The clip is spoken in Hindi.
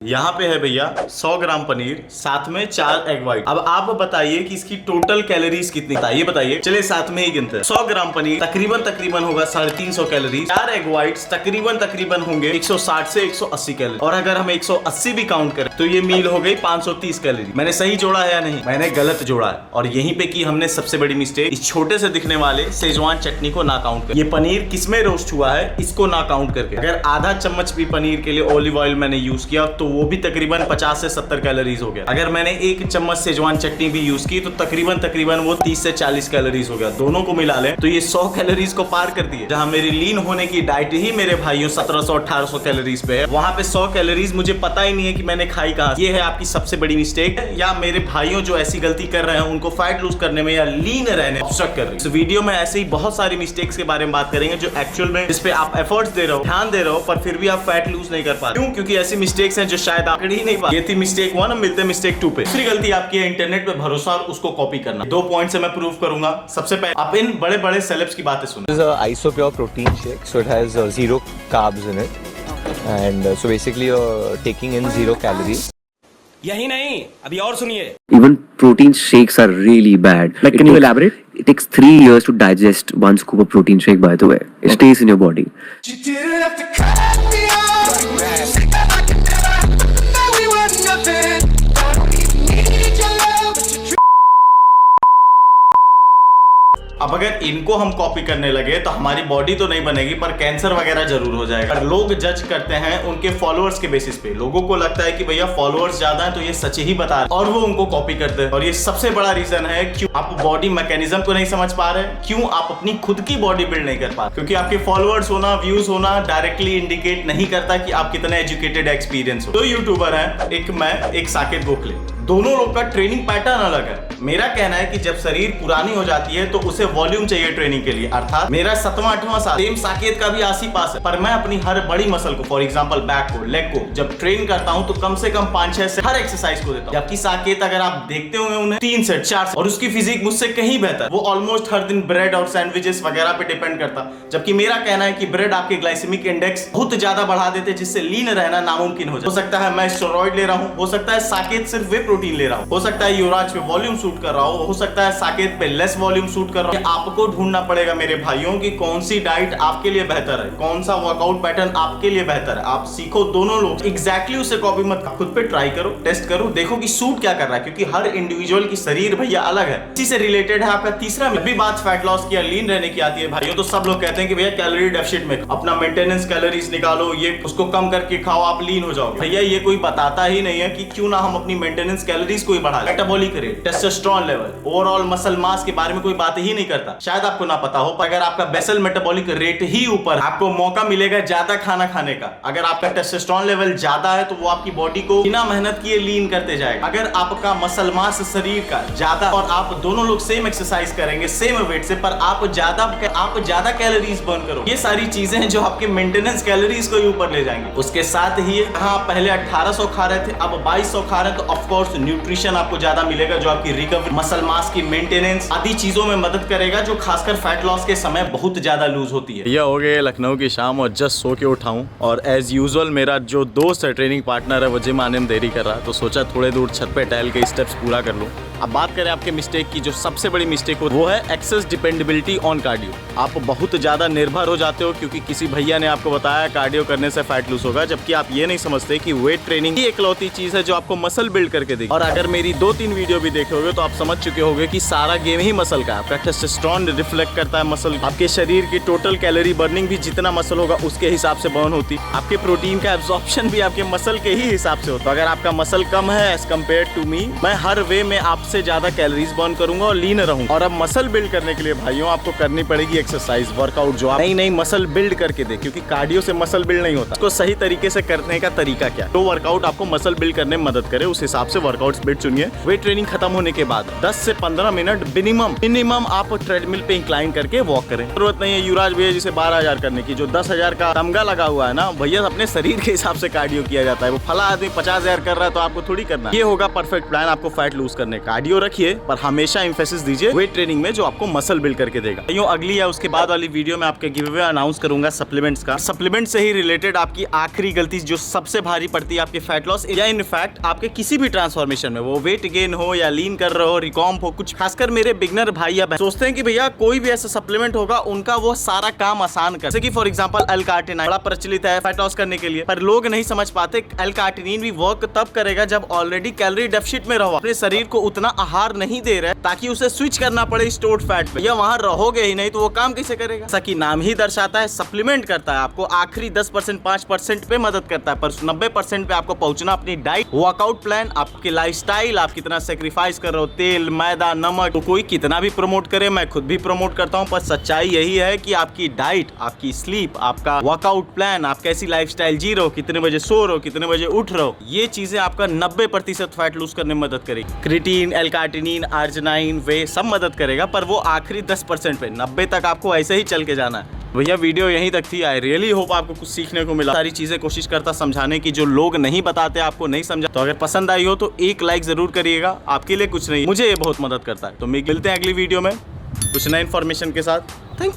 यहाँ पे है भैया 100 ग्राम पनीर, साथ में 4 एग व्हाइट। अब आप बताइए कि इसकी टोटल कैलोरीज कितनी ये बताइए। चलिए साथ में ही गिनते हैं। 100 ग्राम पनीर तकरीबन होगा 350 कैलोरी, 4 एग व्हाइट्स तकरीबन होंगे 160 से 180 कैलोरी, और अगर हम 180 भी काउंट करें तो ये मील हो गई 530 कैलोरी। मैंने सही जोड़ा है या नहीं? मैंने गलत जोड़ा है। और यहीं पे की हमने सबसे बड़ी मिस्टेक, इस छोटे से दिखने वाले शेजवान चटनी को ना काउंट कर। ये पनीर किसमें रोस्ट हुआ है इसको ना काउंट करके, अगर आधा चम्मच भी पनीर के लिए ऑलिव ऑयल मैंने यूज किया तो वो भी तकरीबन 50 से 70 कैलोरीज हो गया। अगर मैंने 1 चम्मच शेजवान चटनी भी यूज की तो तकरीबन वो 30 से 40 कैलोरीज हो गया। दोनों को मिला ले तो ये 100 कैलोरीज को पार कर दिए। जहां मेरी लीन होने की डाइट ही मेरे भाइयों 1700-1800 कैलोरीज पे है, वहां पे 100 कैलोरीज मुझे पता ही नहीं है कि मैंने खाई कहां। ये है आपकी सबसे बड़ी मिस्टेक, या मेरे भाइयों जो ऐसी गलती कर रहे हैं उनको फैट लूज करने में या लीन रहने ऑब्स्ट्रक्ट कर रहे हैं। इस वीडियो में ऐसे ही बहुत सारी मिस्टेक्स के बारे में बात करेंगे जो एक्चुअल में जिस पे आप एफर्ट्स दे रहे हो, ध्यान दे रहे हो, पर फिर भी आप फैट लूज नहीं कर पा रहे। क्यों? क्योंकि ऐसी मिस्टेक्स हैं जो शायद आप ही नहीं पा। ये थी मिस्टेक 1, हम मिलते हैं मिस्टेक 2 पे। दूसरी गलती आपकी है इंटरनेट पे भरोसा और उसको कॉपी करना। 2 पॉइंट से मैं प्रूव करूंगा। सबसे पहले आप इन बड़े सेलेब्स की बातें सुनो। This is a IsoPure protein shake, so it has 0 carbs in it, and so basically you're taking in 0 calories. यही नहीं, अभी और सुनिए। Even protein shakes are really bad. Like, can you elaborate? It takes 3 years to digest 1 scoop of protein shake, by the way. It stays in your body. You didn't have to cut me off. Say that I could never, that we were nothing. I don't even need your love, but you अब अगर इनको हम कॉपी करने लगे तो हमारी बॉडी तो नहीं बनेगी पर कैंसर वगैरह जरूर हो जाएगा। पर लोग जज करते हैं उनके फॉलोअर्स के बेसिस पे। लोगों को लगता है कि भैया फॉलोअर्स ज्यादा हैं तो ये सच ही बता रहे, और वो उनको कॉपी करते हैं। और ये सबसे बड़ा रीजन है क्यों आप बॉडी मैकेनिज्म को नहीं समझ पा रहे, क्यों आप अपनी खुद की बॉडी बिल्ड नहीं कर पा रहे। क्योंकि आपके फॉलोअर्स होना, व्यूज होना डायरेक्टली इंडिकेट नहीं करता कि आप कितने एजुकेटेड एक्सपीरियंस हो। 2 यूट्यूबर हैं, एक मैं, एक साकेत गोखले। दोनों लोग का ट्रेनिंग पैटर्न अलग है। मेरा कहना है कि जब शरीर पुरानी हो जाती है तो उसे वॉल्यूम चाहिए ट्रेनिंग के लिए, अर्थात मेरा 7वां-8वां साल, सेम साकेत का भी आसी पास है, पर मैं अपनी हर बड़ी मसल को, फॉर एग्जांपल बैक को, लेग को जब ट्रेन करता हूं तो कम से कम 5-6 से हर एक्सरसाइज को देता हूं। जबकि साकेत अगर आप देखते होंगे उन्हें 3 से 4 से, और उसकी फिजिक मुझसे कहीं बेहतर। वो ऑलमोस्ट हर दिन ब्रेड और सैंडविचेस वगैरह पे डिपेंड करता। जबकि मेरा कहना है कि ब्रेड आपके ग्लाइसेमिक इंडेक्स बहुत ज्यादा बढ़ा देते जिससे लीन रहना नामुमकिन हो जाए। हो सकता है मैं स्टेरॉइड ले रहा हूं, हो सकता है साकेत सिर्फ वे प्रोटीन ले रहा हूं, हो सकता है युवराज पे वॉल्यूम शूट कर रहा हो सकता है साकेत पे लेस वॉल्यूम शूट कर रहा हो। आपको ढूंढना पड़ेगा मेरे भाइयों की कौन सी डाइट आपके लिए बेहतर है, कौन सा वर्कआउट पैटर्न आपके लिए बेहतर है। आप सीखो दोनों लोग, एग्जैक्टली उसे कॉपी मत करो, खुद पे ट्राई करो, टेस्ट करो, देखो कि सूट क्या कर रहा है। क्योंकि हर इंडिविजुअल की शरीर भैया अलग है। इसी से रिलेटेड है आपका तीसरा भी बात फैट लॉस की या लीन रहने की आती है भाइयों, तो सब लोग कहते हैं कि भैया कैलोरी डेफिसिट में अपना मेंटेनेंस कैलोरीज निकालो, ये उसको कम करके खाओ, आप लीन हो जाओगे। भैया ये कोई बताता ही नहीं है कि क्यों ना हम अपनी मेंटेनेंस कैलोरीज को ही बढ़ा लें। Metabolic rate, testosterone level, overall muscle mass के बारे में कोई बात ही नहीं करता। शायद आपको ना पता हो, पर अगर आपका बेसल मेटाबॉलिक रेट ही ऊपर, आपको मौका मिलेगा ज्यादा खाना खाने का। अगर आपका टेस्टोस्टेरोन लेवल ज्यादा है तो वो आपकी बॉडी को बिना मेहनत किए लीन करते जाएगा। अगर आपका मसल मास शरीर का ज्यादा, और आप दोनों लोग सेम एक्सरसाइज करेंगे सेम वेट से, पर आप ज्यादा कैलोरीज बर्न करो, ये सारी चीजें हैं जो आपके मेंटेनेंस कैलोरीज को ही ऊपर ले जाएंगे। उसके साथ ही हाँ, पहले 1800 खा रहे थे, अब 2200 खा रहे हैं, तो ऑफ कोर्स न्यूट्रिशन आपको ज्यादा मिलेगा जो आपकी रिकवरी, मसल मास की मेंटेनेंस आदि चीजों में मदद करेगा, जो खासकर फैट लॉस के समय बहुत ज्यादा लूज होती है। यह हो गए लखनऊ की शाम और जस्ट सो के उठाऊं, और एज यूजुअल मेरा जो दोस्त है, ट्रेनिंग पार्टनर है, वो जिम आने में देरी कर रहा है, तो सोचा थोड़े दूर छत पे टहल के स्टेप्स पूरा कर लूं। अब बात करें आपके मिस्टेक की, जो सबसे बड़ी मिस्टेक हो वो है एक्सेस डिपेंडेबिलिटी ऑन कार्डियो। आप बहुत ज्यादा निर्भर हो जाते हो क्योंकि किसी भैया ने आपको बताया कार्डियो करने से फैट लूज होगा, जबकि आप ये नहीं समझते कि वेट ट्रेनिंग ही एकलौती चीज है जो आपको मसल बिल्ड करके देगी। और अगर मेरी 2-3 वीडियो भी देखे होगे तो आप समझ चुके होंगे कि सारा गेम ही मसल का है। आपका टेस्टोस्टेरोन रिफ्लेक्ट करता है मसल, आपके शरीर की टोटल कैलोरी बर्निंग भी जितना मसल होगा उसके हिसाब से बर्न होती। आपके प्रोटीन का एब्जॉर्प्शन भी आपके मसल के ही हिसाब से होता है। अगर आपका मसल कम है एज कम्पेयर टू मी, मैं हर वे में आपसे ज्यादा कैलोरीज बर्न करूंगा और लीन रहूंगा। और अब मसल बिल्ड करने के लिए भाइयों आपको करनी पड़ेगी एक्सरसाइज, वर्कआउट, जो आप नई मसल बिल्ड करके दे, क्योंकि कार्डियो से मसल बिल्ड नहीं होता। उसको सही तरीके से करने का तरीका क्या, तो वर्कआउट आपको मसल बिल्ड करने में मदद करे, उस हिसाब से वर्कआउट स्प्लिट चुनिए। वेट ट्रेनिंग खत्म होने के बाद 10 से 15 मिनट मिनिमम आप ट्रेडमिल पे इंक्लाइन करके वॉक करें। जरूरत नहीं है युवराज भैया जिसे 12,000 करने की, जो 10,000 का तमगा लगा हुआ है ना भैया, अपने शरीर के हिसाब से कार्डियो किया जाता है। वो फला आदमी 50,000 कर रहा है तो आपको थोड़ी करना। ये होगा परफेक्ट प्लान आपको फैट लूज करने का। कार्डियो रखिए पर हमेशा इंफेसिस दीजिए वेट ट्रेनिंग में, जो आपको मसल बिल्ड करके देगा। यूं अगली या उसके बाद वाली वीडियो में आपके गिव अवे अनाउंस करूंगा सप्लीमेंट्स का। सप्लीमेंट से ही रिलेटेड आपकी आखिरी गलती जो सबसे भारी पड़ती है आपके फैट लॉस या इनफैक्ट आपके किसी भी ट्रांसफॉर्मेशन में, वो वेट गेन हो या लीन कर रहे हो, रिकॉम्प हो, कुछ खासकर मेरे बिगनर भाई या बहन सोचते हैं कि भैया कोई भी ऐसा सप्लीमेंट होगा उनका वो सारा काम आसान कर, जैसे कि फॉर एग्जांपल L-कार्टिनिन बड़ा प्रचलित है फैट लॉस करने के लिए, पर लोग नहीं समझ पाते L-कार्टिनिन भी वर्क तब करेगा जब ऑलरेडी कैलोरी डेफिसिट में रहो, अपने शरीर को उतना आहार नहीं दे रहे ताकि उसे स्विच करना पड़े स्टोर्ड फैट पे, या वहां रहोगे ही नहीं तो वो काम कैसे करेगा। जैसा कि नाम ही दर्शाता है सप्लीमेंट करता है, आपको आखिरी 10% 5% पे मदद करता है, पर 90% पे आपको पहुंचना अपनी डाइट, वर्कआउट प्लान, आपके लाइफस्टाइल, आप कितना सेक्रीफाइस कर रहे हो, तेल मैदा नमक, तो कोई कितना भी प्रमोट करे, मैं खुद भी प्रमोट करता हूं, पर सच्चाई यही है कि आपकी डाइट, आपकी स्लीप, आपका वर्कआउट प्लान, आप कैसी लाइफस्टाइल जी रहे हो, कितने बजे सो रहे हो, कितने बजे उठ रहे हो, ये चीजें आपका 90% फैट लूज करने में मदद करेगी। क्रिटीन, L-कार्टिनिन, अर्जिनाइन, वे सब मदद करेगा, पर वो आखिरी 10% पे, 90 तक आपको ऐसे ही चल के जाना है। भैया वीडियो यहीं तक थी। आई रियली होप आपको कुछ सीखने को मिला। सारी चीजें कोशिश करता समझाने की, जो लोग नहीं बताते आपको नहीं समझा, तो अगर पसंद आई हो तो एक लाइक जरूर करिएगा, आपके लिए कुछ नहीं, मुझे ये बहुत मदद करता है। तो मिलते हैं अगली वीडियो में कुछ नई इन्फॉर्मेशन के साथ। थैंक